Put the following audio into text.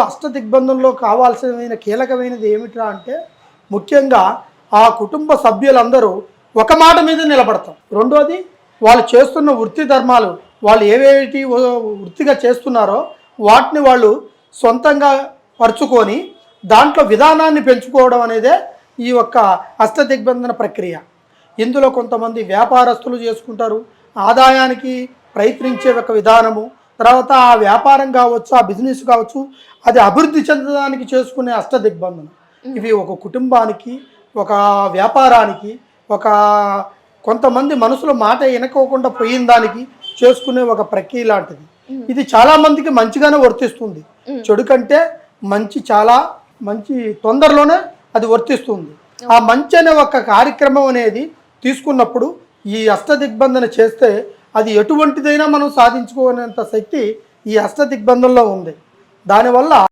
అష్టదిగ్బంధంలో కావాల్సిన కీలకమైనది ఏమిట్రా అంటే ముఖ్యంగా ఆ కుటుంబ సభ్యులందరూ ఒక మాట మీద నిలబడతాం. రెండోది వాళ్ళు చేస్తున్న వృత్తి ధర్మాలు, వాళ్ళు ఏవేటి వృత్తిగా చేస్తున్నారో వాటిని వాళ్ళు సొంతంగా పరుచుకొని దాంట్లో విధానాన్ని పెంచుకోవడం అనేదే ఈ యొక్క అష్టదిగ్బంధన ప్రక్రియ. ఇందులో కొంతమంది వ్యాపారస్తులు చేసుకుంటారు, ఆదాయానికి ప్రయత్నించే ఒక విధానము, తర్వాత ఆ వ్యాపారం కావచ్చు, ఆ బిజినెస్ కావచ్చు, అది అభివృద్ధి చెందడానికి చేసుకునే అష్టదిగ్బంధనం. ఇవి ఒక కుటుంబానికి, ఒక వ్యాపారానికి, ఒక కొంతమంది మనసులో మాట వినుకోకుండా పోయిన దానికి చేసుకునే ఒక ప్రక్రియ లాంటిది. ఇది చాలామందికి మంచిగానే వర్తిస్తుంది. చెడు కంటే మంచి చాలా మంచి తొందరలోనే అది వర్తిస్తుంది. ఆ మంచి అనే ఒక కార్యక్రమం అనేది తీసుకున్నప్పుడు ఈ అష్టదిగ్బంధన చేస్తే అది ఎటువంటిదైనా మనం సాధించుకునేంత శక్తి ఈ అష్టదిగ్బంధంలో ఉంది. దానివల్ల